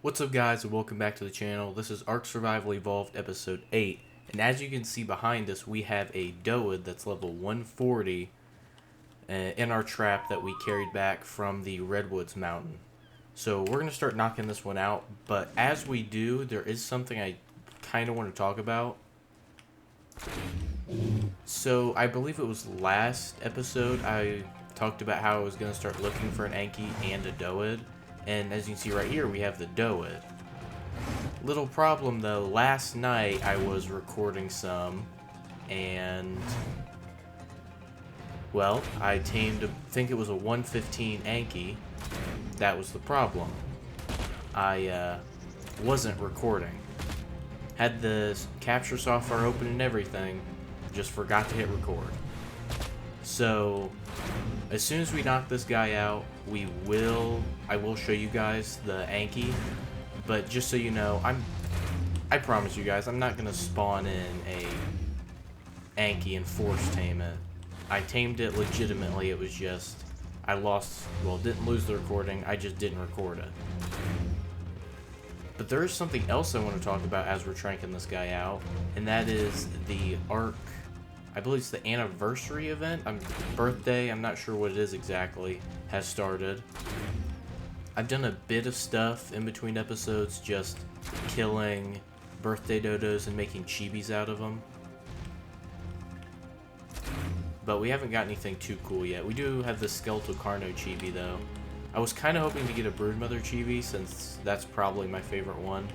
What's up guys and welcome back to the channel. This is ARK Survival Evolved episode 8, and as you can see behind us we have a Doad that's level 140 in our trap that we carried back from the Redwoods mountain. So we're going to start knocking this one out, but as we do there is something I kind of want to talk about. So I believe it was last episode I talked about how I was going to start looking for an Anki and a Doad. And as you can see right here, we have the Doad. Little problem though, last night I was recording some, and, well, I tamed, I think it was a 115 Anki. That was the problem. I wasn't recording. Had the capture software open and everything, just forgot to hit record. So, as soon as we knock this guy out, I will show you guys the Anki, but just so you know, I promise you guys, I'm not gonna spawn in a Anki and force tame it. I tamed it legitimately, it was just, didn't lose the recording, I just didn't record it. But there is something else I want to talk about as we're tranking this guy out, and that is the ARK, I believe it's the anniversary event, birthday, I'm not sure what it is exactly, has started. I've done a bit of stuff in between episodes, just killing birthday dodos and making chibis out of them. But we haven't got anything too cool yet. We do have the skeletal carno chibi though. I was kind of hoping to get a broodmother chibi since that's probably my favorite one.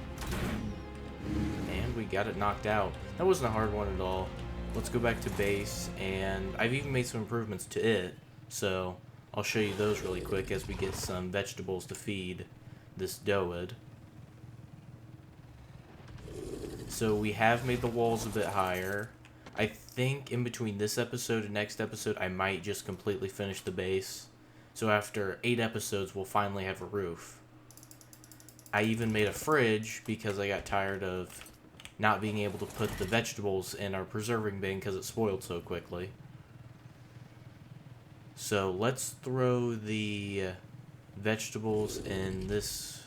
And we got it knocked out. That wasn't a hard one at all. Let's go back to base, and I've even made some improvements to it, so I'll show you those really quick as we get some vegetables to feed this Doad. So we have made the walls a bit higher. I think in between this episode and next episode I might just completely finish the base. So after 8 episodes we'll finally have a roof. I even made a fridge because I got tired of not being able to put the vegetables in our preserving bin because it spoiled so quickly. So let's throw the vegetables in this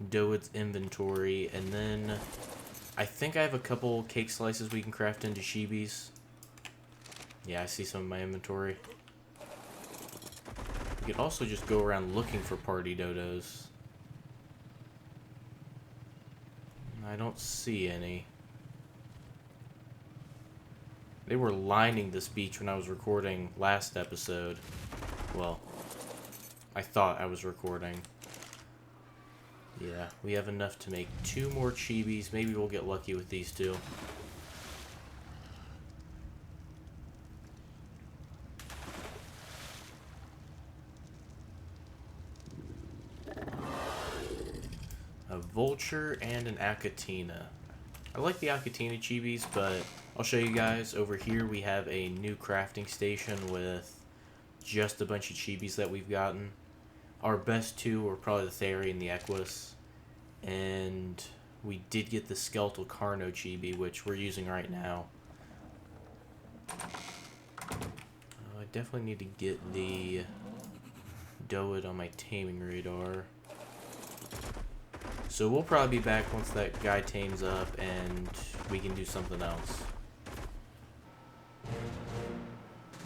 Doad's inventory, and then I think I have a couple cake slices we can craft into chibis. Yeah, I see some in my inventory. We could also just go around looking for party dodos. I don't see any. They were lining this beach when I was recording last episode. Well, I thought I was recording. Yeah, we have enough to make 2 more chibis. Maybe we'll get lucky with these 2. A vulture and an Akatina. I like the Akatina chibis, but I'll show you guys. Over here we have a new crafting station with just a bunch of chibis that we've gotten. Our best 2 are probably the Theri and the Equus. And we did get the skeletal carno chibi, which we're using right now. I definitely need to get the Doad on my taming radar. So we'll probably be back once that guy tames up and we can do something else.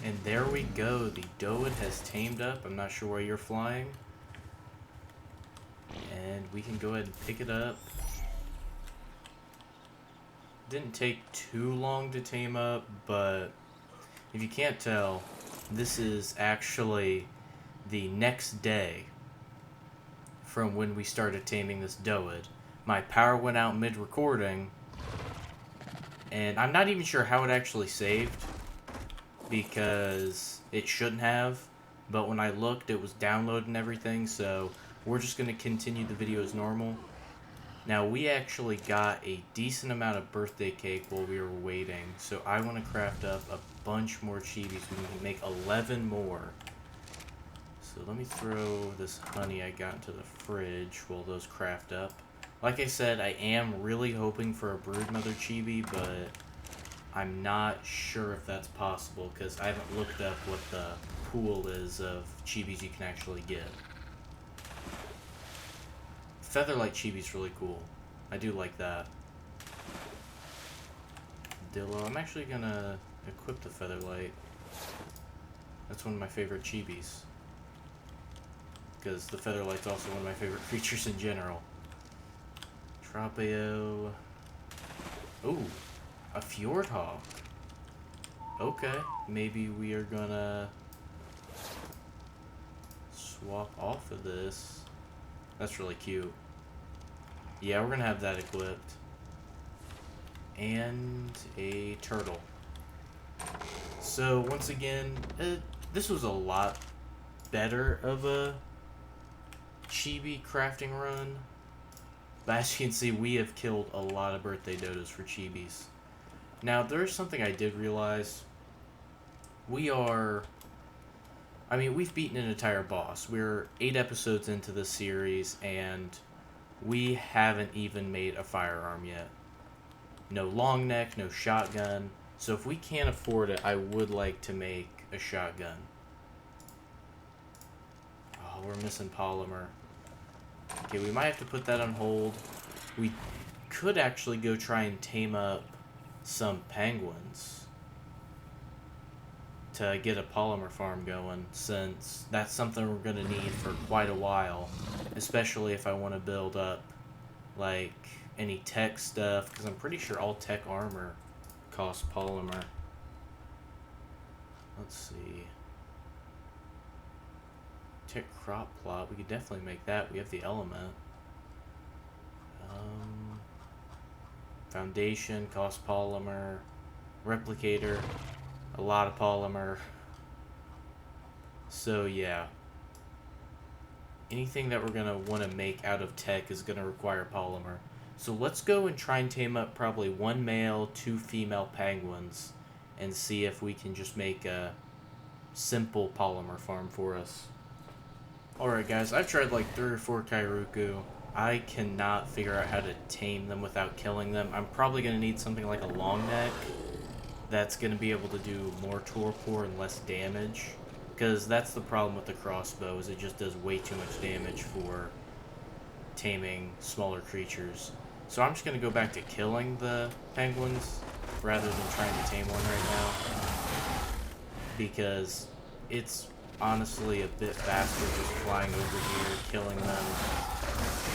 And there we go, the Doad has tamed up. I'm not sure where you're flying. And we can go ahead and pick it up. Didn't take too long to tame up, but if you can't tell, this is actually the next day from when we started taming this Doad. My power went out mid-recording, and I'm not even sure how it actually saved, because it shouldn't have, but when I looked it was downloading everything, so we're just going to continue the video as normal. Now we actually got a decent amount of birthday cake while we were waiting, so I want to craft up a bunch more chibis. We can make 11 more. So let me throw this honey I got into the fridge while those craft up. Like I said, I am really hoping for a broodmother chibi, but I'm not sure if that's possible because I haven't looked up what the pool is of chibis you can actually get. Featherlight Chibi's really cool. I do like that. Dillo. I'm actually gonna equip the Featherlight. That's one of my favorite Chibis. Because the Featherlight's also one of my favorite creatures in general. Tropeo. Ooh, a Fjordhawk. Okay, maybe we are gonna swap off of this. That's really cute. Yeah, we're gonna have that equipped. And a turtle. So once again, this was a lot better of a chibi crafting run. But as you can see, we have killed a lot of birthday dodos for chibis. Now, there's something I did realize. We've beaten an entire boss. We're 8 episodes into this series, and we haven't even made a firearm yet. No long neck, no shotgun. So if we can't afford it, I would like to make a shotgun. Oh, we're missing polymer. Okay, we might have to put that on hold. We could actually go try and tame up some penguins to get a polymer farm going, since that's something we're going to need for quite a while, especially if I want to build up like any tech stuff, because I'm pretty sure all tech armor costs polymer. Let's see. Tech crop plot, we could definitely make that. We have the element. Foundation costs polymer. Replicator, a lot of polymer. So yeah, anything that we're gonna want to make out of tech is gonna require polymer. So let's go and try and tame up probably 1 male, 2 female penguins, and see if we can just make a simple polymer farm for us. Alright guys, I've tried like 3 or 4 Kairuku. I cannot figure out how to tame them without killing them. I'm probably going to need something like a long neck that's going to be able to do more torpor and less damage. Because that's the problem with the crossbow, is it just does way too much damage for taming smaller creatures. So I'm just going to go back to killing the penguins rather than trying to tame one right now. Because it's honestly a bit faster just flying over here, killing them,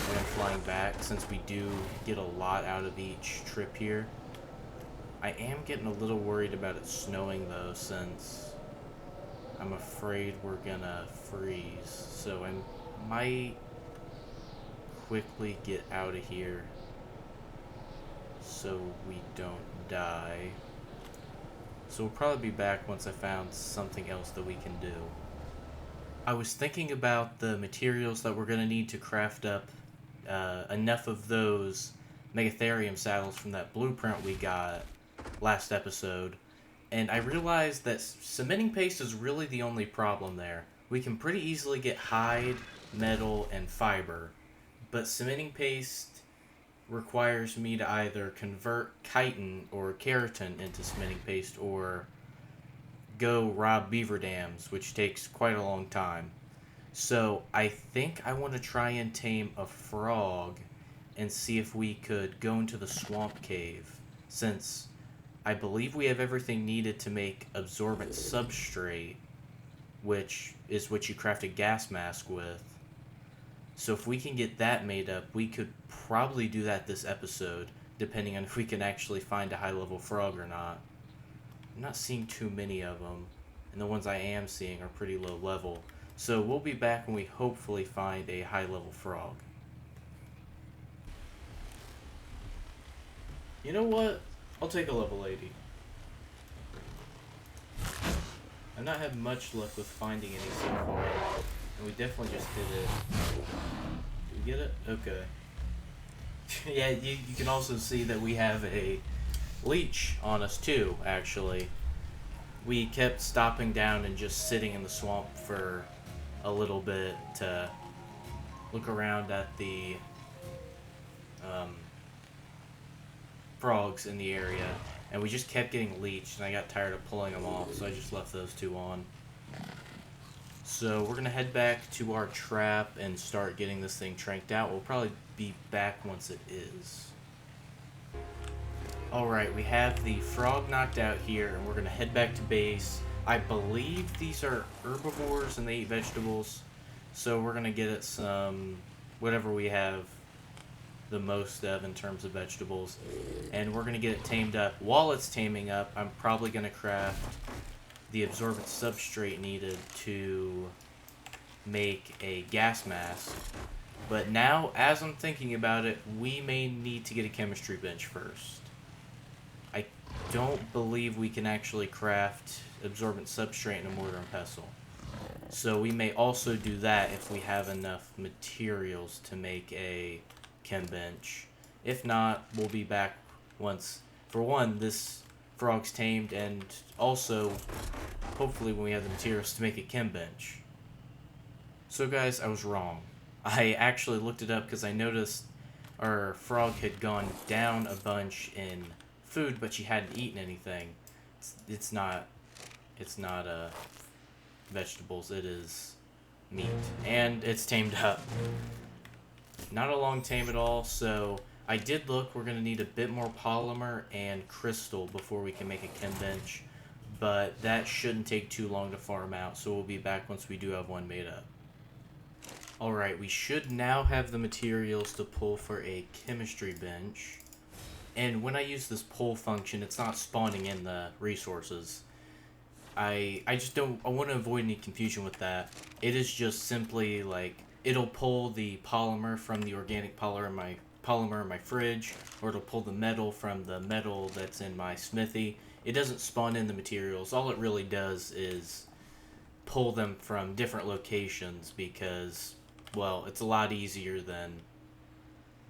and then flying back, since we do get a lot out of each trip here. I am getting a little worried about it snowing though, since I'm afraid we're gonna freeze. So I might quickly get out of here so we don't die. So we'll probably be back once I found something else that we can do. I was thinking about the materials that we're going to need to craft up enough of those Megatherium saddles from that blueprint we got last episode, and I realized that cementing paste is really the only problem there. We can pretty easily get hide, metal, and fiber, but cementing paste requires me to either convert chitin or keratin into cementing paste, or go rob beaver dams, which takes quite a long time. So I think I want to try and tame a frog and see if we could go into the swamp cave, since I believe we have everything needed to make absorbent substrate, which is what you craft a gas mask with. So if we can get that made up, we could probably do that this episode, depending on if we can actually find a high-level frog or not. I'm not seeing too many of them, and the ones I am seeing are pretty low level. So we'll be back when we hopefully find a high-level frog. You know what? I'll take a level 80. I've not had much luck with finding any so far, and we definitely just did it. Did we get it? Okay. Yeah, you can also see that we have a leech on us too, actually. We kept stopping down and just sitting in the swamp for a little bit to look around at the frogs in the area, and we just kept getting leeched, and I got tired of pulling them off, so I just left those 2 on. So we're gonna head back to our trap and start getting this thing tranked out. We'll probably be back once it is. Alright, we have the frog knocked out here, and we're gonna head back to base. I believe these are herbivores and they eat vegetables. So we're gonna get it some, whatever we have the most of in terms of vegetables. And we're gonna get it tamed up. While it's taming up, I'm probably gonna craft the absorbent substrate needed to make a gas mask. But now, as I'm thinking about it, we may need to get a chemistry bench first. I don't believe we can actually craft absorbent substrate in a mortar and pestle. So we may also do that if we have enough materials to make a chem bench. If not, we'll be back once, for one, this frog's tamed, and also, hopefully, when we have the materials to make a chem bench. So guys, I was wrong. I actually looked it up because I noticed our frog had gone down a bunch in food, but she hadn't eaten anything. It's not vegetables, it is meat. And it's tamed up. Not a long tame at all, so I did look, we're going to need a bit more polymer and crystal before we can make a chem bench, but that shouldn't take too long to farm out, so we'll be back once we do have one made up. Alright, we should now have the materials to pull for a chemistry bench, and when I use this pull function, it's not spawning in the resources. I just don't, I want to avoid any confusion with that. It is just simply like, it'll pull the polymer from the organic polymer in my fridge, or it'll pull the metal from the metal that's in my smithy. It doesn't spawn in the materials. All it really does is pull them from different locations because, well, it's a lot easier than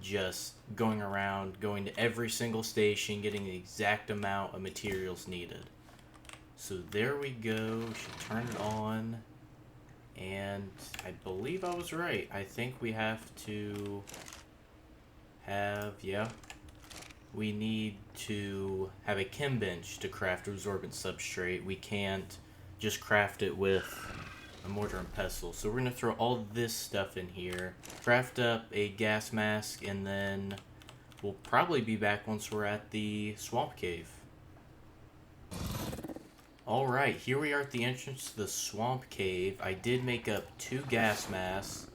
just going around, going to every single station, getting the exact amount of materials needed. So there we go. We should turn it on. And I believe I was right. I think we have to have, we need to have a chem bench to craft absorbent substrate. We can't just craft it with a mortar and pestle. So we're going to throw all this stuff in here, craft up a gas mask, and then we'll probably be back once we're at the swamp cave. Alright, here we are at the entrance to the swamp cave. I did make up 2 gas masks.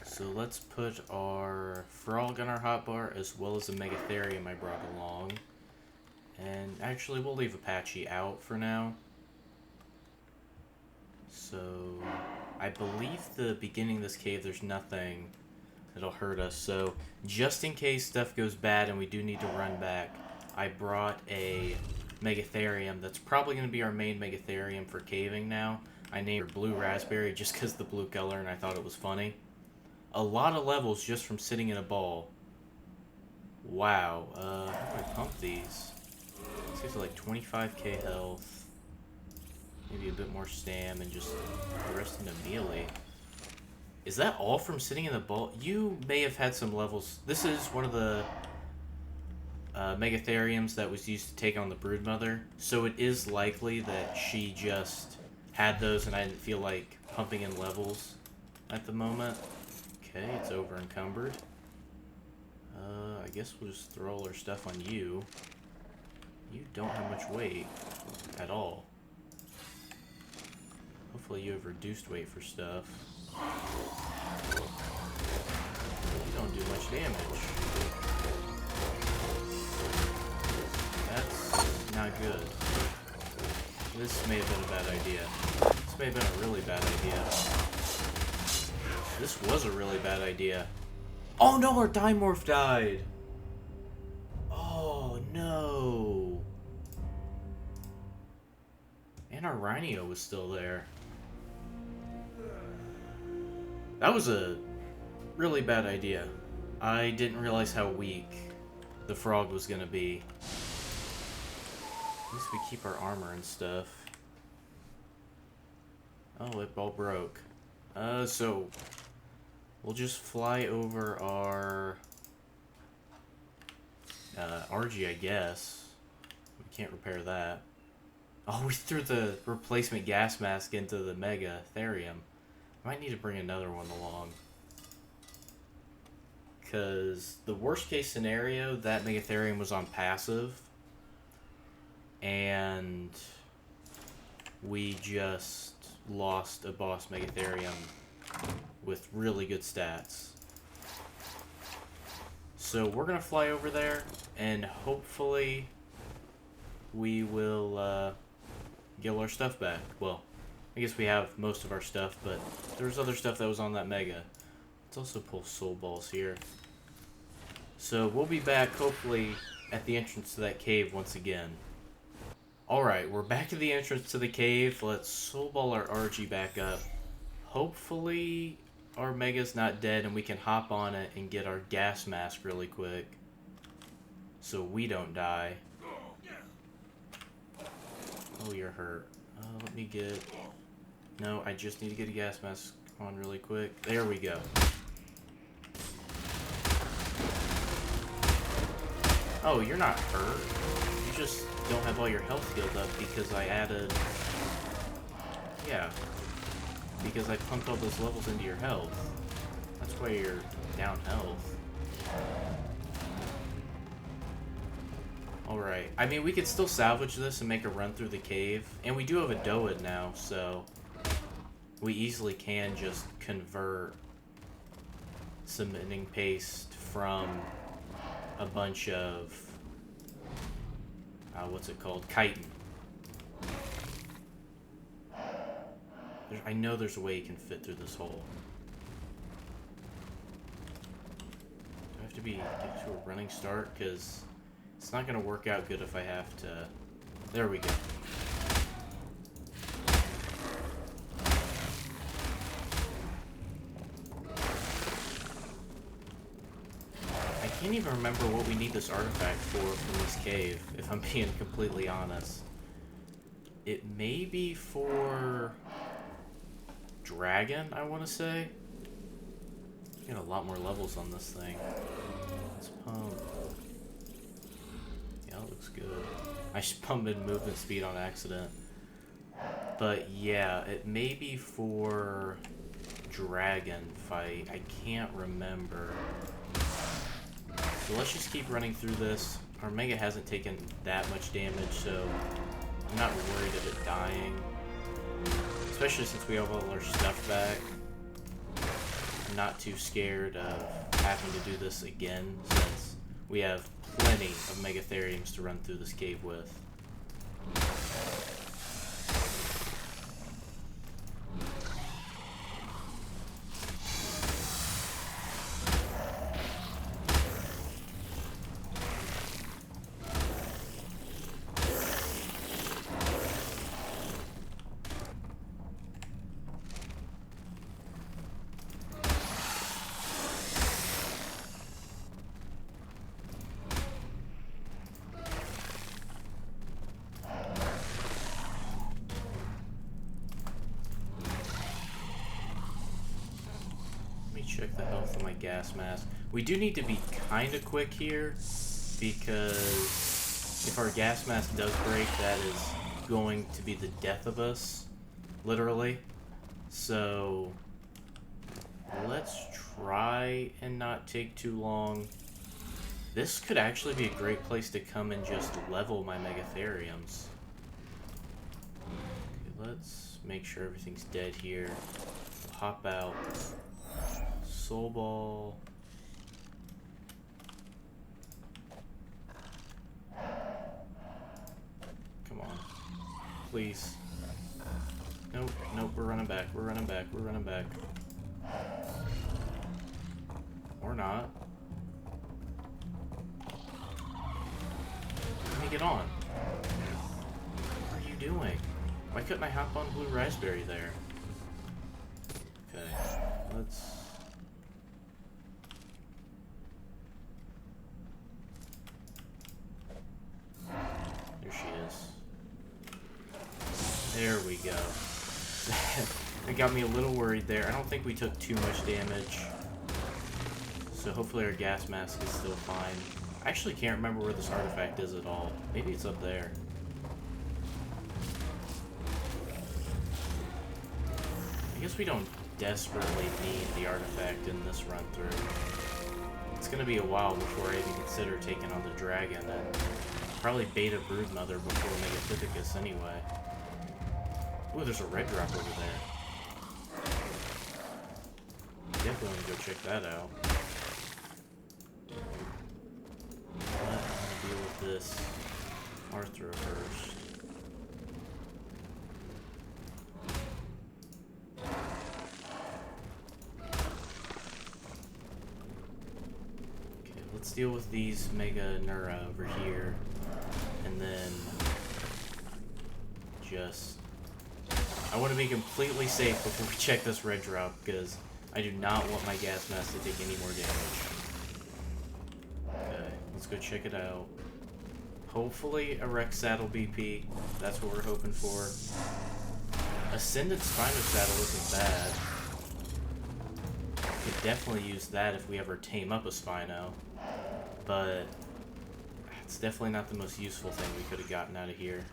So let's put our frog on our hotbar as well as a megatherium I brought along. And actually, we'll leave Apache out for now. So I believe the beginning of this cave, there's nothing that'll hurt us. So just in case stuff goes bad and we do need to run back, I brought a megatherium. That's probably going to be our main megatherium for caving now. I named her Blue Raspberry just because the blue color and I thought it was funny. A lot of levels just from sitting in a ball. Wow. How do I pump these? These guys are like 25k health. Maybe a bit more stam and just the rest into melee. Is that all from sitting in the ball? You may have had some levels. This is one of the megatheriums that was used to take on the broodmother, so it is likely that she just had those and I didn't feel like pumping in levels at the moment. Okay, it's over encumbered. I guess we'll just throw all our stuff on you. You don't have much weight at all. Hopefully you have reduced weight for stuff. You don't do much damage. That's not good. This may have been a bad idea. This may have been a really bad idea. This was a really bad idea. Oh no, our Dimorph died! Oh no! And our Rhino was still there. That was a really bad idea. I didn't realize how weak the frog was gonna be. At least we keep our armor and stuff. Oh, it all broke. So we'll just fly over our RG, I guess. We can't repair that. Oh, we threw the replacement gas mask into the Mega Therium. I might need to bring another one along. Because the worst case scenario, that Megatherium was on passive. And we just lost a boss Megatherium with really good stats. So we're going to fly over there, and hopefully we will get all our stuff back. Well, I guess we have most of our stuff, but there's other stuff that was on that Mega. Let's also pull soul balls here. So we'll be back, hopefully, at the entrance to that cave once again. Alright, we're back at the entrance to the cave. Let's soul ball our RG back up. Hopefully our Mega's not dead and we can hop on it and get our gas mask really quick. So we don't die. Oh, you're hurt. Let me get... No, I just need to get a gas mask on really quick. There we go. Oh, you're not hurt. You just don't have all your health healed up because I added... Yeah. Because I pumped all those levels into your health. That's why you're down health. Alright. I mean, we could still salvage this and make a run through the cave. And we do have a Doad now, so... we easily can just convert submitting paste from a bunch of... what's it called? Chitin. I know there's a way you can fit through this hole. Do I have to get to a running start? Because it's not going to work out good if I have to... There we go. I can't even remember what we need this artifact for from this cave, if I'm being completely honest. It may be for... Dragon, I want to say. Got a lot more levels on this thing. Let's pump. Yeah, that looks good. I just pumped in movement speed on accident. But yeah, it may be for Dragon fight. I can't remember. So let's just keep running through this. Our Mega hasn't taken that much damage, so I'm not worried of it dying. Especially since we have all our stuff back. I'm not too scared of having to do this again, since we have plenty of Megatheriums to run through this cave with. Check the health of my gas mask. We do need to be kind of quick here, because if our gas mask does break, that is going to be the death of us, literally. So let's try and not take too long. This could actually be a great place to come and just level my Megatheriums. Okay, let's make sure everything's dead here. Hop out. Soul ball. Come on. Please. Nope, nope, we're running back, we're running back, we're running back. Or not. Let me get on. What are you doing? Why couldn't I hop on blue raspberry there? Okay, let's... There she is. There we go. It got me a little worried there. I don't think we took too much damage. So hopefully our gas mask is still fine. I actually can't remember where this artifact is at all. Maybe it's up there. I guess we don't desperately need the artifact in this run through. It's gonna be a while before I even consider taking on the dragon, and probably beta Broodmother before Megathithicus anyway. Ooh, there's a red drop over there. Definitely want to go check that out. But I'm gonna deal with this Arthur first. Okay, let's deal with these Mega Nura over here, and then just... I want to be completely safe before we check this red drop, because I do not want my gas mask to take any more damage. Okay, let's go check it out. Hopefully a Rex Saddle BP. That's what we're hoping for. Ascended Spino Saddle isn't bad. Could definitely use that if we ever tame up a Spino. But it's definitely not the most useful thing we could have gotten out of here.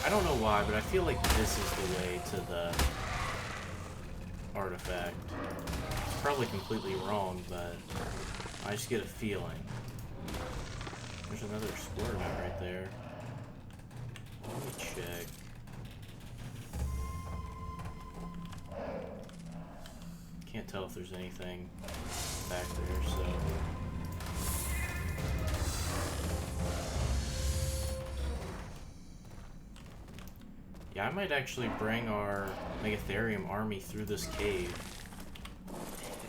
I don't know why, but I feel like this is the way to the artifact. It's probably completely wrong, but I just get a feeling. There's another Explorer Knight right there. Let me check. Can't tell if there's anything back there, so... Yeah, I might actually bring our Megatherium army through this cave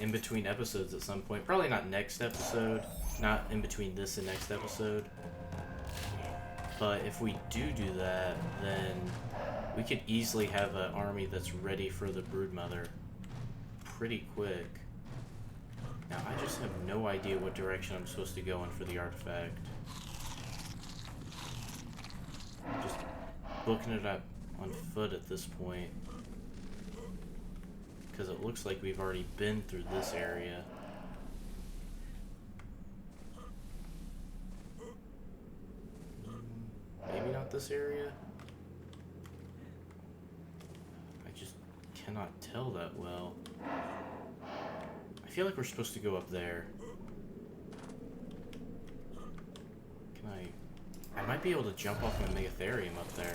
in between episodes at some point. Probably not next episode, not in between this and next episode. But if we do that, then we could easily have an army that's ready for the Broodmother pretty quick. Now, I just have no idea what direction I'm supposed to go in for the artifact. Just booking it up on foot at this point, because it looks like we've already been through this area. Maybe not this area? I just cannot tell that well. I feel like we're supposed to go up there. Can I might be able to jump off my Megatherium up there.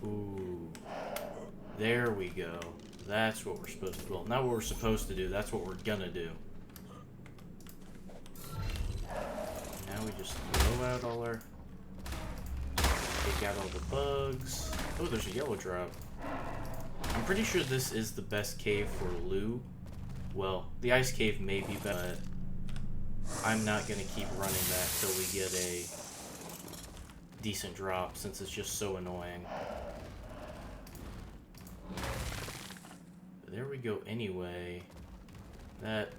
Ooh, there we go. That's what we're supposed to, well, not what we're supposed to do, that's what we're gonna do. Now we just throw out all our, take out all the bugs. Oh, there's a yellow drop. I'm pretty sure this is the best cave for loot. Well, the ice cave may be better, but I'm not gonna keep running that till we get a decent drop, since it's just so annoying. There we go anyway. That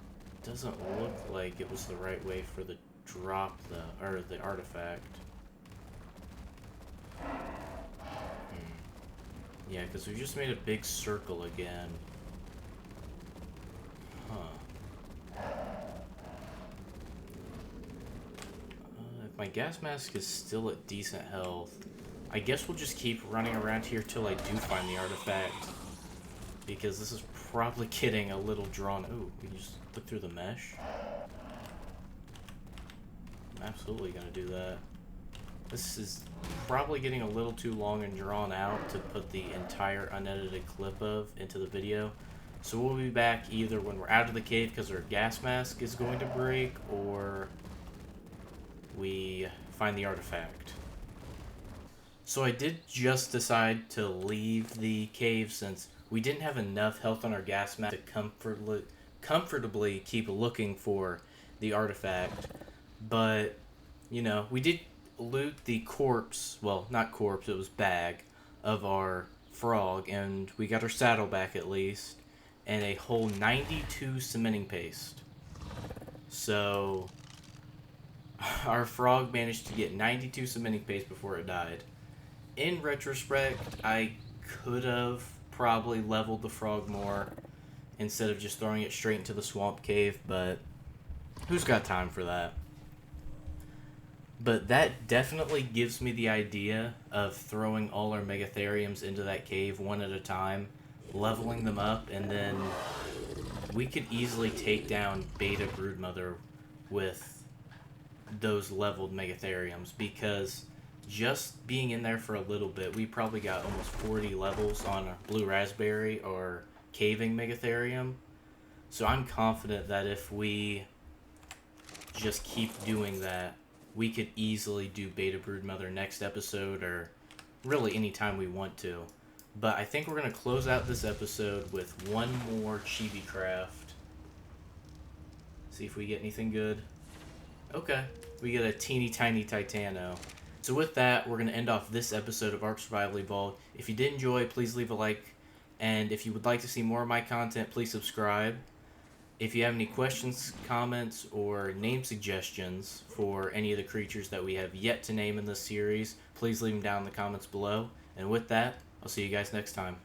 doesn't look like it was the right way for the drop, or the artifact. Yeah, because we just made a big circle again. Huh. If my gas mask is still at decent health, I guess we'll just keep running around here till I do find the artifact. Because this is probably getting a little drawn. Ooh, we can just look through the mesh. I'm absolutely gonna do that. This is probably getting a little too long and drawn out to put the entire unedited clip of into the video. So we'll be back either when we're out of the cave because our gas mask is going to break, or we find the artifact. So I did just decide to leave the cave since we didn't have enough health on our gas mask to comfortably keep looking for the artifact. But, you know, we did loot the corpse, well, not corpse, it was bag, of our frog, and we got our saddle back at least, and a whole 92 cementing paste. So, our frog managed to get 92 cementing paste before it died. in retrospect, I could have probably leveled the frog more instead of just throwing it straight into the swamp cave, but who's got time for that? But that definitely gives me the idea of throwing all our Megatheriums into that cave one at a time, leveling them up, and then we could easily take down Beta Broodmother with those leveled Megatheriums, because just being in there for a little bit, we probably got almost 40 levels on a Blue Raspberry or Caving Megatherium. So I'm confident that if we just keep doing that, we could easily do Beta Broodmother next episode, or really anytime we want to. But I think we're going to close out this episode with one more chibi craft. See if we get anything good. Okay, we get a teeny tiny Titano. So with that, we're going to end off this episode of ARK Survival Evolved. If you did enjoy, please leave a like. And if you would like to see more of my content, please subscribe. If you have any questions, comments, or name suggestions for any of the creatures that we have yet to name in this series, please leave them down in the comments below. And with that, I'll see you guys next time.